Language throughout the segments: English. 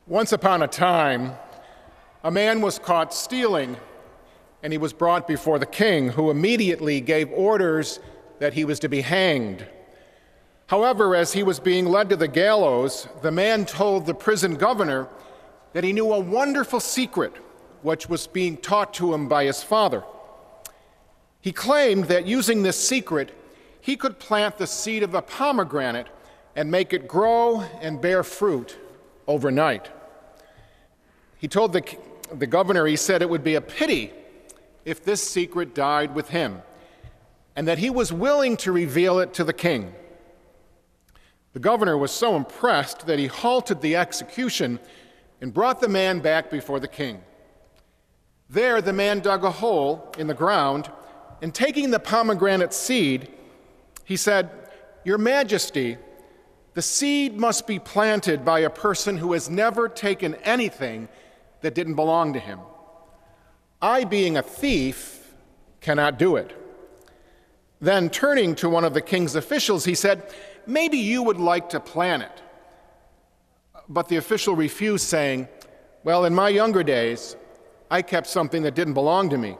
Once upon a time, a man was caught stealing, and he was brought before the king, who immediately gave orders that he was to be hanged. However, as he was being led to the gallows, the man told the prison governor that he knew a wonderful secret which was being taught to him by his father. He claimed that using this secret, he could plant the seed of a pomegranate and make it grow and bear fruit overnight. He told the governor, he said it would be a pity if this secret died with him, and that he was willing to reveal it to the king. The governor was so impressed that he halted the execution and brought the man back before the king. There, the man dug a hole in the ground, and taking the pomegranate seed, he said, "Your Majesty, the seed must be planted by a person who has never taken anything that didn't belong to him. I, being a thief, cannot do it." Then, turning to one of the king's officials, he said, "Maybe you would like to plant it." But the official refused, saying, "Well, in my younger days, I kept something that didn't belong to me."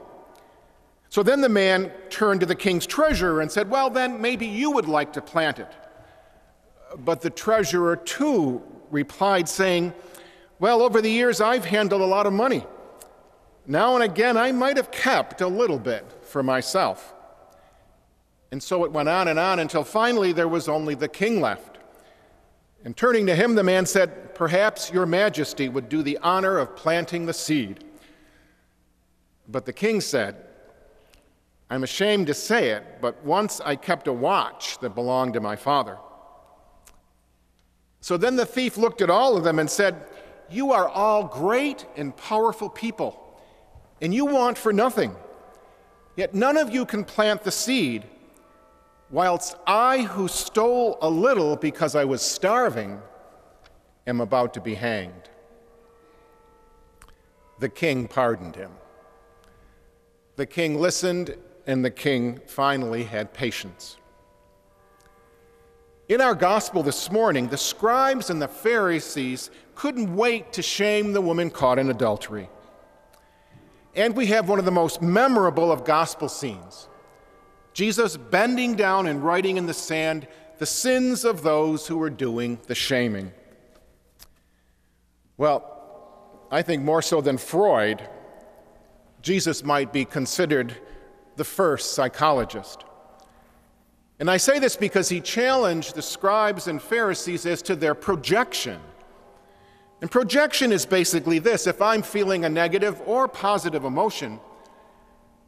So then the man turned to the king's treasurer and said, "Well, then maybe you would like to plant it." But the treasurer too replied, saying, "Well, over the years I've handled a lot of money. Now and again I might have kept a little bit for myself." And so it went on until finally there was only the king left. And turning to him, the man said, "Perhaps your Majesty would do the honor of planting the seed." But the king said, "I'm ashamed to say it, but once I kept a watch that belonged to my father." So then the thief looked at all of them and said, "You are all great and powerful people, and you want for nothing. Yet none of you can plant the seed, whilst I, who stole a little because I was starving, am about to be hanged." The king pardoned him. The king listened, and the king finally had patience. In our gospel this morning, the scribes and the Pharisees couldn't wait to shame the woman caught in adultery. And we have one of the most memorable of gospel scenes: Jesus bending down and writing in the sand the sins of those who were doing the shaming. Well, I think more so than Freud, Jesus might be considered the first psychologist. And I say this because he challenged the scribes and Pharisees as to their projection. And projection is basically this: if I'm feeling a negative or positive emotion,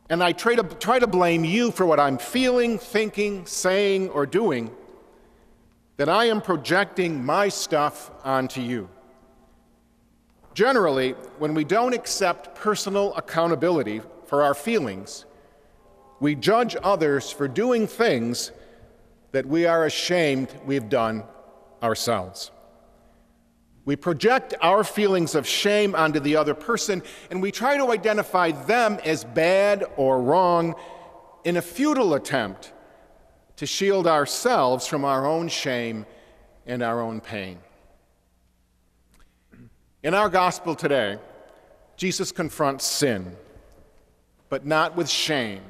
and I try to blame you for what I'm feeling, thinking, saying, or doing, then I am projecting my stuff onto you. Generally, when we don't accept personal accountability for our feelings, we judge others for doing things that we are ashamed we've done ourselves. We project our feelings of shame onto the other person, and we try to identify them as bad or wrong in a futile attempt to shield ourselves from our own shame and our own pain. In our gospel today, Jesus confronts sin, but not with shame,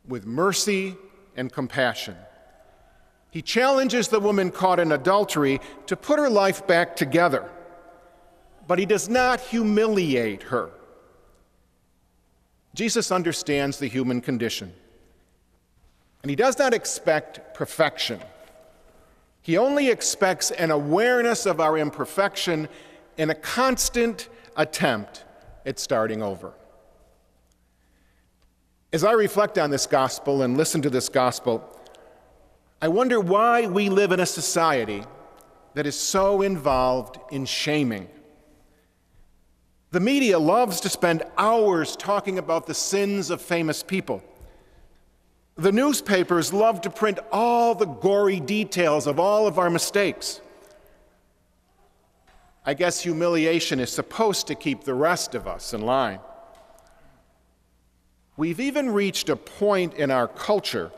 with mercy and compassion. He challenges the woman caught in adultery to put her life back together, but he does not humiliate her. Jesus understands the human condition, and he does not expect perfection. He only expects an awareness of our imperfection and a constant attempt at starting over. As I reflect on this gospel and listen to this gospel, I wonder why we live in a society that is so involved in shaming. The media loves to spend hours talking about the sins of famous people. The newspapers love to print all the gory details of all of our mistakes. I guess humiliation is supposed to keep the rest of us in line. We've even reached a point in our culture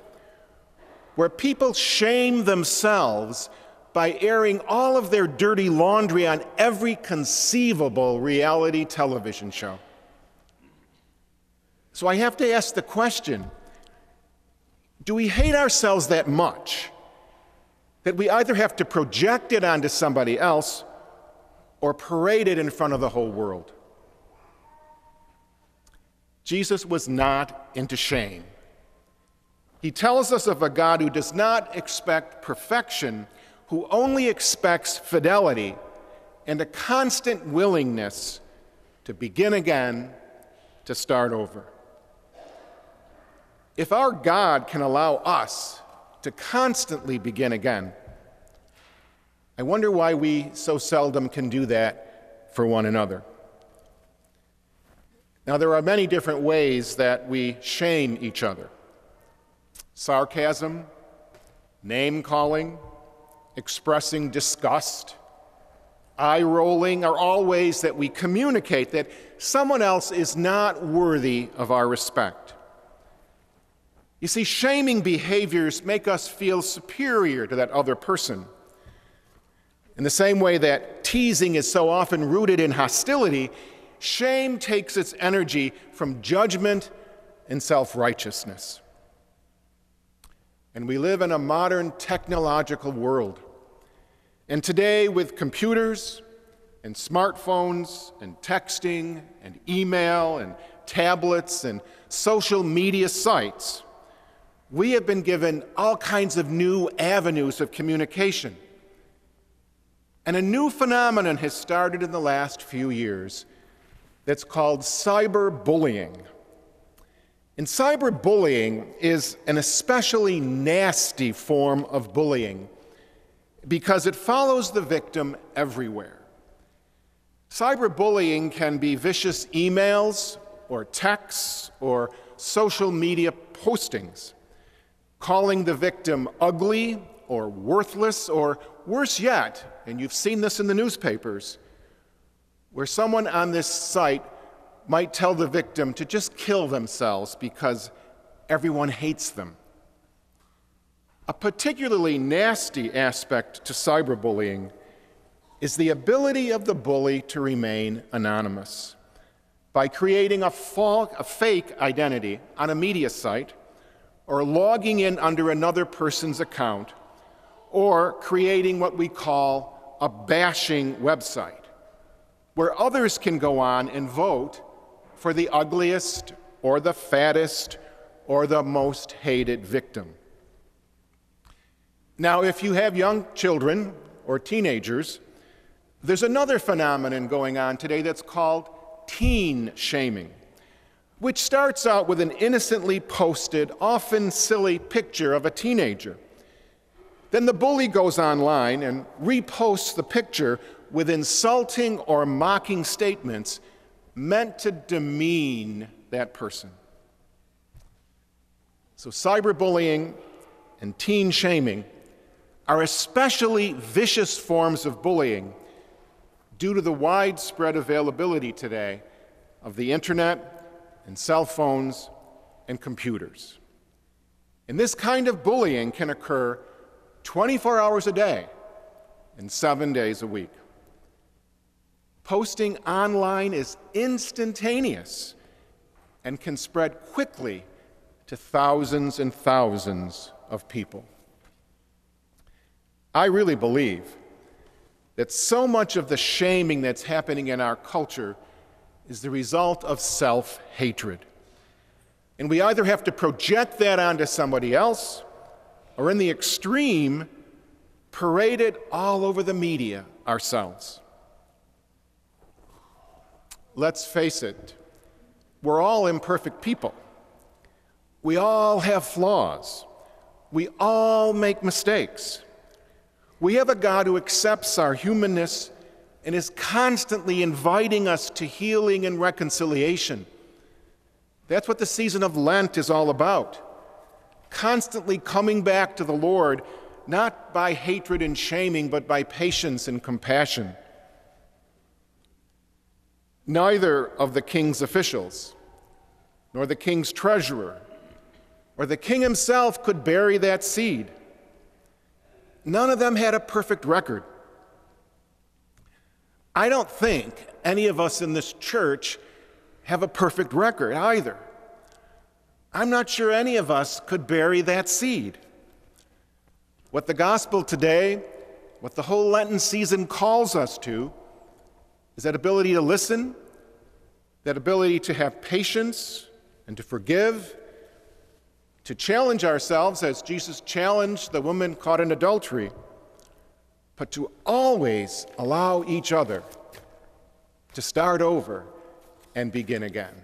where people shame themselves by airing all of their dirty laundry on every conceivable reality television show. So I have to ask the question, do we hate ourselves that much that we either have to project it onto somebody else or parade it in front of the whole world? Jesus was not into shame. He tells us of a God who does not expect perfection, who only expects fidelity and a constant willingness to begin again, to start over. If our God can allow us to constantly begin again, I wonder why we so seldom can do that for one another. Now, there are many different ways that we shame each other. Sarcasm, name-calling, expressing disgust, eye-rolling are all ways that we communicate that someone else is not worthy of our respect. You see, shaming behaviors make us feel superior to that other person. In the same way that teasing is so often rooted in hostility, shame takes its energy from judgment and self-righteousness. And we live in a modern technological world. And today, with computers and smartphones and texting and email and tablets and social media sites, we have been given all kinds of new avenues of communication. And a new phenomenon has started in the last few years that's called cyberbullying. And cyberbullying is an especially nasty form of bullying because it follows the victim everywhere. Cyberbullying can be vicious emails or texts or social media postings, calling the victim ugly or worthless, or worse yet, and you've seen this in the newspapers, where someone on this site might tell the victim to just kill themselves because everyone hates them. A particularly nasty aspect to cyberbullying is the ability of the bully to remain anonymous by creating a fake identity on a media site, or logging in under another person's account, or creating what we call a bashing website, where others can go on and vote for the ugliest or the fattest or the most hated victim. Now, if you have young children or teenagers, there's another phenomenon going on today that's called teen shaming, which starts out with an innocently posted, often silly picture of a teenager. Then the bully goes online and reposts the picture with insulting or mocking statements meant to demean that person. So cyberbullying and teen shaming are especially vicious forms of bullying due to the widespread availability today of the internet and cell phones and computers. And this kind of bullying can occur 24 hours a day and 7 days a week. Posting online is instantaneous and can spread quickly to thousands and thousands of people. I really believe that so much of the shaming that's happening in our culture is the result of self-hatred. And we either have to project that onto somebody else, or in the extreme, parade it all over the media ourselves. Let's face it, we're all imperfect people. We all have flaws. We all make mistakes. We have a God who accepts our humanness and is constantly inviting us to healing and reconciliation. That's what the season of Lent is all about. Constantly coming back to the Lord, not by hatred and shaming, but by patience and compassion. Neither of the king's officials, nor the king's treasurer, or the king himself could bury that seed. none of them had a perfect record. I don't think any of us in this church have a perfect record either. I'm not sure any of us could bury that seed. What the gospel today, what the whole Lenten season calls us to, is that ability to listen, that ability to have patience and to forgive, to challenge ourselves as Jesus challenged the woman caught in adultery, but to always allow each other to start over and begin again.